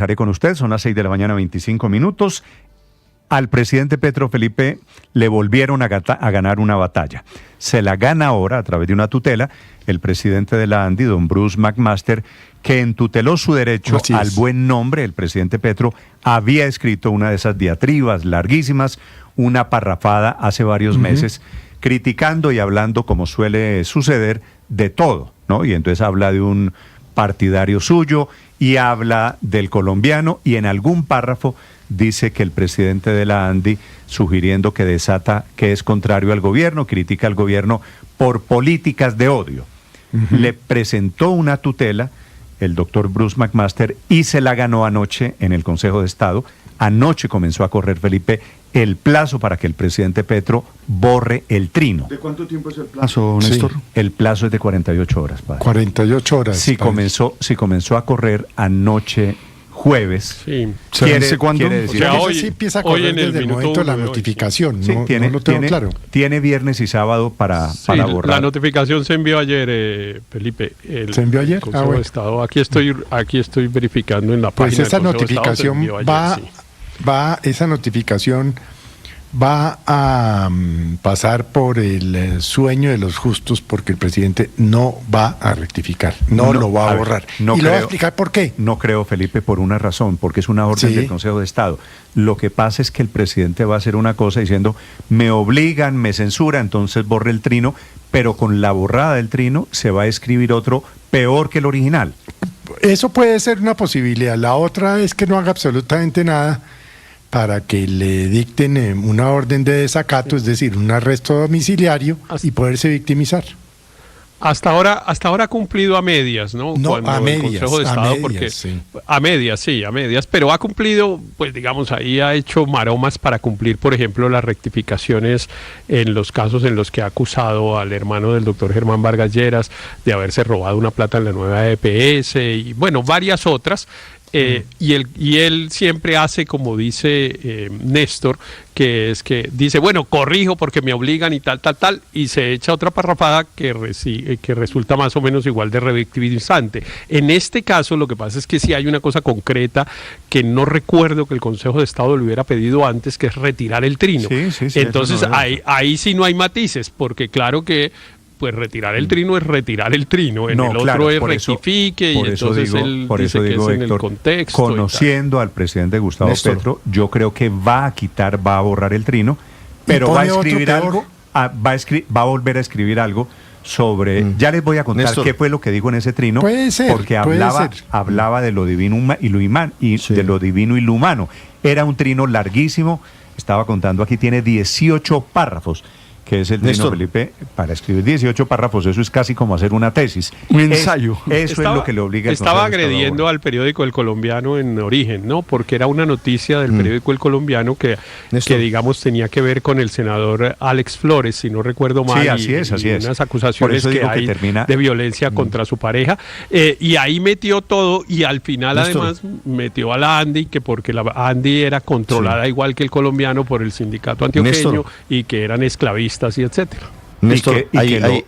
Estaré con usted, son las 6 de la mañana, 25 minutos. Al presidente Petro, Felipe, le volvieron a ganar una batalla. Se la gana ahora a través de una tutela el presidente de la ANDI, don Bruce McMaster, que entuteló su derecho al buen nombre. El presidente Petro había escrito una de esas diatribas larguísimas, una parrafada hace varios meses, criticando y hablando, como suele suceder, de todo, ¿no? Y entonces habla de un partidario suyo y habla del colombiano, y en algún párrafo dice que el presidente de la ANDI, sugiriendo que desata que es contrario al gobierno, critica al gobierno por políticas de odio. Le presentó una tutela el doctor Bruce McMaster y se la ganó anoche en el Consejo de Estado. Anoche comenzó a correr, Felipe, el plazo para que el presidente Petro borre el trino. ¿De cuánto tiempo es el plazo, Néstor? Sí, el plazo es de 48 horas, padre. 48 horas. Sí, comenzó a correr anoche jueves. Sí. ¿Quiere cuándo? Quiere decir, o sea, hoy sí empieza a correr desde el momento de la notificación. Sí, no lo tengo claro. Tiene viernes y sábado para borrar. La notificación se envió ayer, Felipe. ¿Se envió ayer? Consejo de Estado. Aquí estoy verificando en la página. Pues esa notificación esa notificación va a pasar por el sueño de los justos, porque el presidente no va a rectificar, no lo va a borrar. Y le voy a explicar por qué. No creo, Felipe, por una razón, porque es una orden del Consejo de Estado. Lo que pasa es que el presidente va a hacer una cosa diciendo, me obligan, me censura, entonces borre el trino, pero con la borrada del trino se va a escribir otro peor que el original. Eso puede ser una posibilidad. La otra es que no haga absolutamente nada para que le dicten una orden de desacato, es decir, un arresto domiciliario y poderse victimizar. Hasta ahora ha cumplido a medias, ¿no? No, a medias, Consejo de Estado, a medias, pero ha cumplido, pues digamos, ahí ha hecho maromas para cumplir, por ejemplo, las rectificaciones en los casos en los que ha acusado al hermano del doctor Germán Vargas Lleras de haberse robado una plata en la nueva EPS y, bueno, varias otras. Y él siempre hace como dice Néstor, que es que dice, bueno, corrijo porque me obligan y tal, y se echa otra parrafada que resulta más o menos igual de revictimizante. En este caso lo que pasa es que sí hay una cosa concreta que no recuerdo que el Consejo de Estado le hubiera pedido antes, que es retirar el trino. Entonces ahí sí no hay matices, porque claro que pues retirar el trino es retirar el trino, en el otro es rectifique, y entonces él dice que es en el contexto. Conociendo al presidente Gustavo Petro, yo creo que va a borrar el trino, pero va a escribir algo, va a volver a escribir algo sobre, ya les voy a contar qué fue lo que dijo en ese trino, porque hablaba de lo divino y de lo divino y lo humano. Era un trino larguísimo, estaba contando aquí, tiene 18 párrafos. Que es el trino, Felipe, para escribir 18 párrafos, eso es casi como hacer una tesis. Un ensayo. Eso es lo que le obliga. Estaba agrediendo al periódico El Colombiano en origen, ¿no? Porque era una noticia del periódico El Colombiano que digamos, tenía que ver con el senador Alex Flores, si no recuerdo mal. Sí, así es. Unas acusaciones que hay de violencia contra su pareja. Y ahí metió todo, y al final, además, metió a la ANDI, que porque la ANDI era controlada igual que El Colombiano por el sindicato antioqueño, y que eran esclavistas y etcétera. Néstor,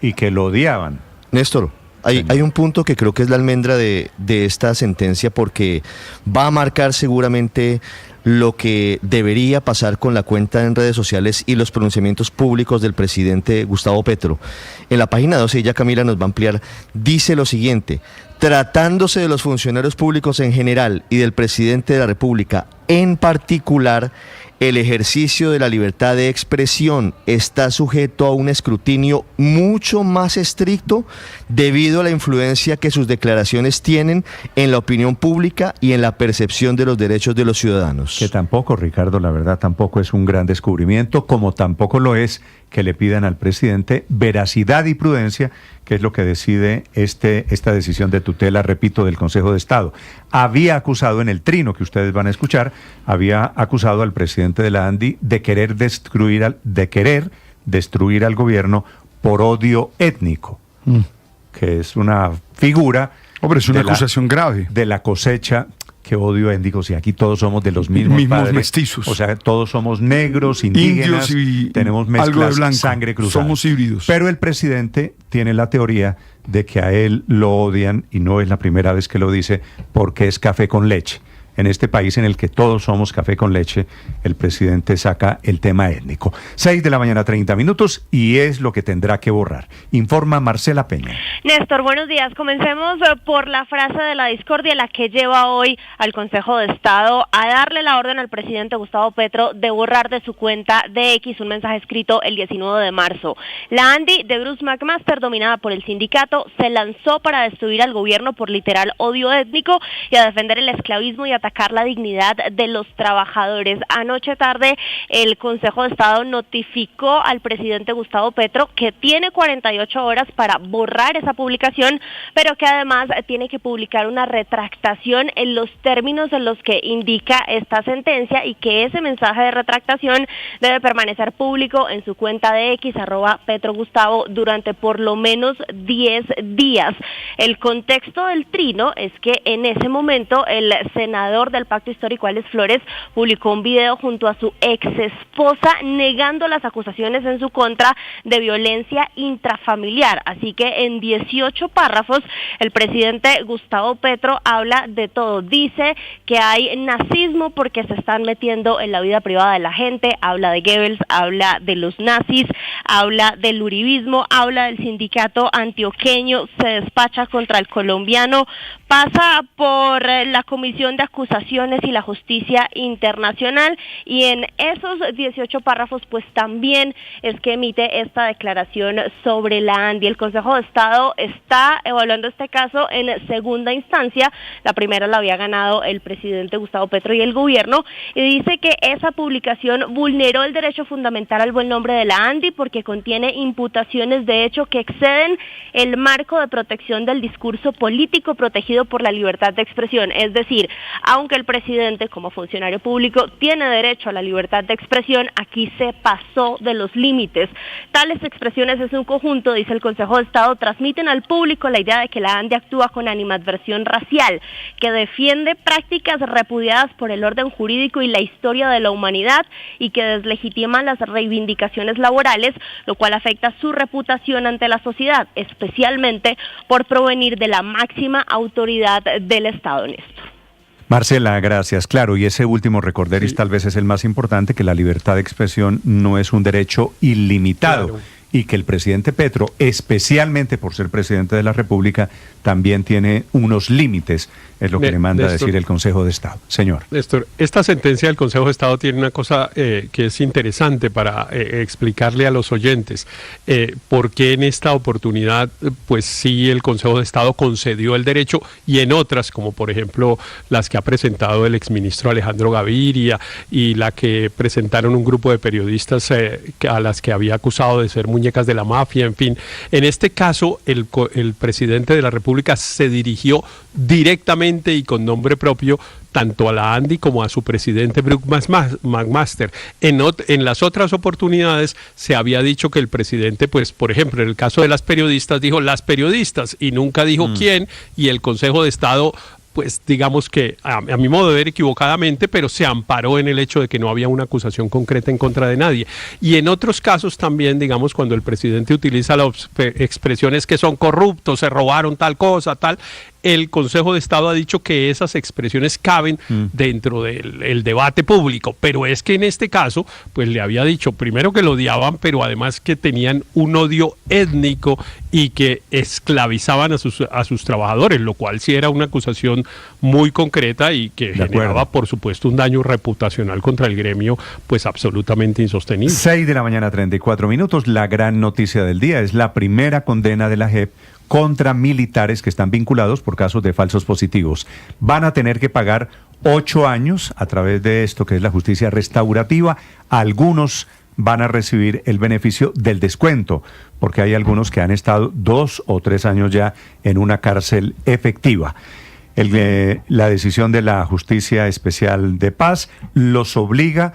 y que lo odiaban. Néstor, hay un punto que creo que es la almendra de esta sentencia, porque va a marcar seguramente lo que debería pasar con la cuenta en redes sociales y los pronunciamientos públicos del presidente Gustavo Petro. En la página 12, ella, Camila, nos va a ampliar, dice lo siguiente: tratándose de los funcionarios públicos en general y del presidente de la República en particular, el ejercicio de la libertad de expresión está sujeto a un escrutinio mucho más estricto debido a la influencia que sus declaraciones tienen en la opinión pública y en la percepción de los derechos de los ciudadanos. Que tampoco, Ricardo, la verdad, tampoco es un gran descubrimiento, como tampoco lo es que le pidan al presidente veracidad y prudencia, que es lo que decide esta decisión de tutela, repito, del Consejo de Estado. Había acusado en el trino que ustedes van a escuchar, había acusado al presidente de la ANDI de querer destruir al gobierno por odio étnico, que es una figura... Hombre, es una acusación grave. De la cosecha... Que odio étnico, si aquí todos somos de los mismos padres, mestizos. O sea, todos somos negros, indígenas, y tenemos mezclas, sangre cruzada. Somos híbridos. Pero el presidente tiene la teoría de que a él lo odian, y no es la primera vez que lo dice, porque es café con leche. en este país en el que todos somos café con leche, el presidente saca el tema étnico. 6:30 a.m. y es lo que tendrá que borrar. Informa Marcela Peña. Néstor, buenos días. Comencemos por la frase de la discordia, la que lleva hoy al Consejo de Estado a darle la orden al presidente Gustavo Petro de borrar de su cuenta de X un mensaje escrito el 19 de marzo. La ANDI de Bruce McMaster, dominada por el sindicato, se lanzó para destruir al gobierno por literal odio étnico y a defender el esclavismo y atacar la dignidad de los trabajadores. Anoche tarde, el Consejo de Estado notificó al presidente Gustavo Petro que tiene 48 horas para borrar esa publicación, pero que además tiene que publicar una retractación en los términos en los que indica esta sentencia y que ese mensaje de retractación debe permanecer público en su cuenta de X, @PetroGustavo, durante por lo menos 10 días. El contexto del trino es que en ese momento el senador del Pacto Histórico, Alex Flores, publicó un video junto a su ex esposa negando las acusaciones en su contra de violencia intrafamiliar. Así que en 18 párrafos el presidente Gustavo Petro habla de todo. Dice que hay nazismo porque se están metiendo en la vida privada de la gente, habla de Goebbels, habla de los nazis, habla del uribismo, habla del sindicato antioqueño, se despacha contra el colombiano, pasa por la Comisión de Acusaciones y la Justicia Internacional, y en esos 18 párrafos pues también es que emite esta declaración sobre la ANDI. El Consejo de Estado está evaluando este caso en segunda instancia. La primera la había ganado el presidente Gustavo Petro y el gobierno, y dice que esa publicación vulneró el derecho fundamental al buen nombre de la ANDI porque contiene imputaciones de hecho que exceden el marco de protección del discurso político protegido por la libertad de expresión. Es decir, aunque el presidente como funcionario público tiene derecho a la libertad de expresión, aquí se pasó de los límites. Tales expresiones en su conjunto, dice el Consejo de Estado, transmiten al público la idea de que la ANDI actúa con animadversión racial, que defiende prácticas repudiadas por el orden jurídico y la historia de la humanidad y que deslegitiman las reivindicaciones laborales, lo cual afecta su reputación ante la sociedad, especialmente por provenir de la máxima autoridad del Estado, Néstor. Marcela, gracias. Claro, y ese último recorderis sí, tal vez es el más importante, que la libertad de expresión no es un derecho ilimitado. Claro. Y que el presidente Petro, especialmente por ser presidente de la República, también tiene unos límites, es lo que le manda a decir el Consejo de Estado. Señor. Néstor, esta sentencia del Consejo de Estado tiene una cosa que es interesante para explicarle a los oyentes. ¿Por qué en esta oportunidad, pues sí, el Consejo de Estado concedió el derecho, y en otras, como por ejemplo las que ha presentado el exministro Alejandro Gaviria y la que presentaron un grupo de periodistas a las que había acusado de ser muñecas de la mafia, en fin? En este caso, el presidente de la República se dirigió directamente y con nombre propio tanto a la ANDI como a su presidente Bruce McMaster. En las otras oportunidades se había dicho que el presidente, pues por ejemplo en el caso de las periodistas, dijo las periodistas y nunca dijo quién, y el Consejo de Estado, pues digamos que a mi modo de ver equivocadamente, pero se amparó en el hecho de que no había una acusación concreta en contra de nadie. Y en otros casos también, digamos, cuando el presidente utiliza las expresiones que son corruptos, se robaron tal cosa, tal, el Consejo de Estado ha dicho que esas expresiones caben dentro del debate público, pero es que en este caso, pues le había dicho primero que lo odiaban, pero además que tenían un odio étnico y que esclavizaban a sus trabajadores, lo cual sí era una acusación muy concreta y que generaba, por supuesto, un daño reputacional contra el gremio, pues absolutamente insostenible. 6:34 a.m, la gran noticia del día es la primera condena de la JEP contra militares que están vinculados por casos de falsos positivos. Van a tener que pagar 8 años a través de esto que es la justicia restaurativa. Algunos van a recibir el beneficio del descuento, porque hay algunos que han estado 2 o 3 años ya en una cárcel efectiva. La decisión de la Justicia Especial de Paz los obliga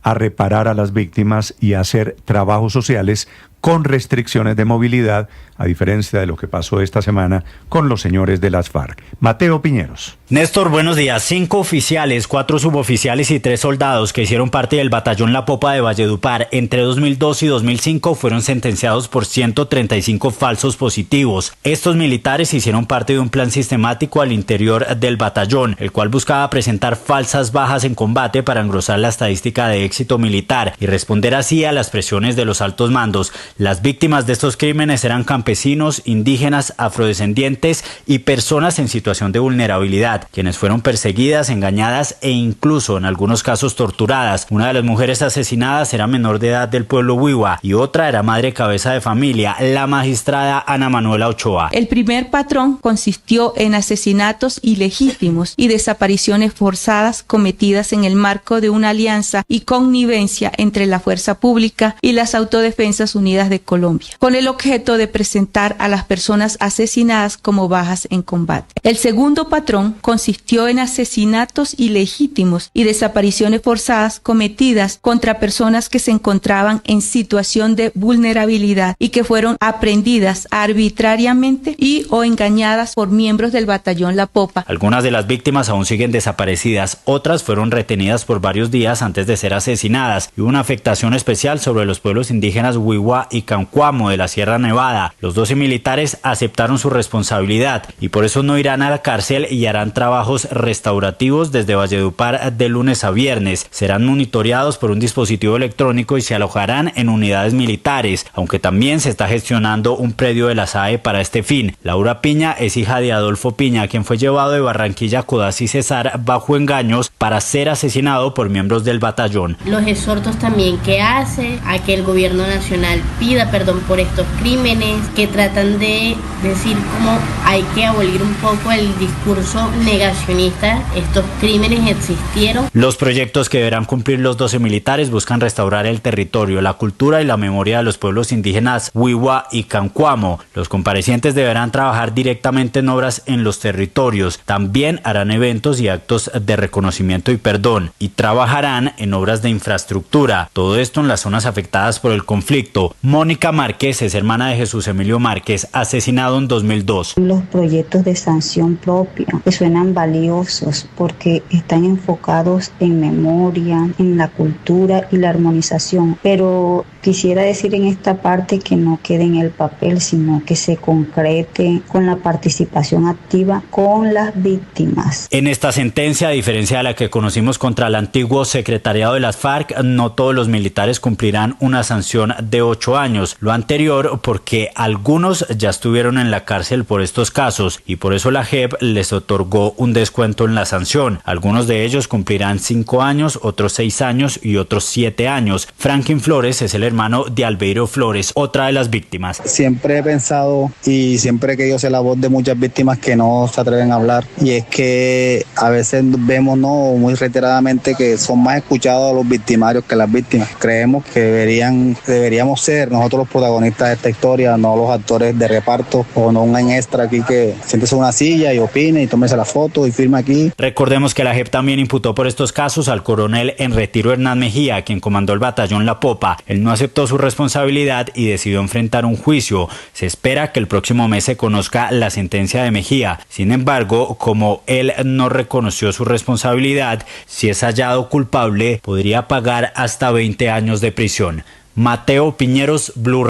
a reparar a las víctimas y a hacer trabajos sociales con restricciones de movilidad, a diferencia de lo que pasó esta semana con los señores de las FARC. Mateo Piñeros. Néstor, buenos días. 5 oficiales, 4 suboficiales y 3 soldados que hicieron parte del batallón La Popa de Valledupar entre 2002 y 2005 fueron sentenciados por 135 falsos positivos. Estos militares hicieron parte de un plan sistemático al interior del batallón, el cual buscaba presentar falsas bajas en combate para engrosar la estadística de éxito militar y responder así a las presiones de los altos mandos. Las víctimas de estos crímenes eran campesinos, indígenas, afrodescendientes y personas en situación de vulnerabilidad, quienes fueron perseguidas, engañadas e incluso en algunos casos torturadas. Una de las mujeres asesinadas era menor de edad del pueblo Wiwa y otra era madre cabeza de familia, la magistrada Ana Manuela Ochoa. El primer patrón consistió en asesinatos ilegítimos y desapariciones forzadas cometidas en el marco de una alianza y connivencia entre la fuerza pública y las Autodefensas Unidas de Colombia, con el objeto de presentar a las personas asesinadas como bajas en combate. El segundo patrón consistió en asesinatos ilegítimos y desapariciones forzadas cometidas contra personas que se encontraban en situación de vulnerabilidad y que fueron aprehendidas arbitrariamente y o engañadas por miembros del batallón La Popa. Algunas de las víctimas aún siguen desaparecidas, otras fueron retenidas por varios días antes de ser asesinadas y hubo una afectación especial sobre los pueblos indígenas Wiwa y Cancuamo de la Sierra Nevada. Los 12 militares aceptaron su responsabilidad y por eso no irán a la cárcel y harán trabajos restaurativos desde Valledupar de lunes a viernes. Serán monitoreados por un dispositivo electrónico y se alojarán en unidades militares, aunque también se está gestionando un predio de la SAE para este fin. Laura Piña es hija de Adolfo Piña, quien fue llevado de Barranquilla a Codazzi Cesar bajo engaños para ser asesinado por miembros del batallón. Los exhortos también que hace a que el gobierno nacional pida perdón por estos crímenes, que tratan de decir cómo hay que abolir un poco el discurso negacionista. Estos crímenes existieron. Los proyectos que deberán cumplir los 12 militares buscan restaurar el territorio, la cultura y la memoria de los pueblos indígenas Wiwa y Cancuamo. Los comparecientes deberán trabajar directamente en obras en los territorios. También harán eventos y actos de reconocimiento y perdón y trabajarán en obras de infraestructura. Todo esto en las zonas afectadas por el conflicto. Mónica Márquez es hermana de Jesús Emilio Márquez, asesinado en 2002. Los proyectos de sanción propia que suenan valiosos porque están enfocados en memoria, en la cultura y la armonización, pero quisiera decir en esta parte que no quede en el papel, sino que se concrete con la participación activa con las víctimas. En esta sentencia, a diferencia de la que conocimos contra el antiguo secretariado de las FARC, no todos los militares cumplirán una sanción de 8 años. Lo anterior porque algunos ya estuvieron en la cárcel por estos casos y por eso la JEP les otorgó un descuento en la sanción. Algunos de ellos cumplirán 5 años, otros 6 años y otros 7 años. Franklin Flores es el hermano de Albeiro Flores, otra de las víctimas. Siempre he pensado y siempre he querido ser la voz de muchas víctimas que no se atreven a hablar, y es que a veces vemos muy reiteradamente que son más escuchados los victimarios que las víctimas. Creemos que deberíamos ser nosotros los protagonistas de esta historia, no los actores de reparto o no un extra aquí que siéntese en una silla y opine y tómese la foto y firme aquí. Recordemos que la JEP también imputó por estos casos al coronel en retiro Hernán Mejía, quien comandó el batallón La Popa. Él no aceptó su responsabilidad y decidió enfrentar un juicio. Se espera que el próximo mes se conozca la sentencia de Mejía. Sin embargo, como él no reconoció su responsabilidad, si es hallado culpable, podría pagar hasta 20 años de prisión. Mateo Piñeros, Blue.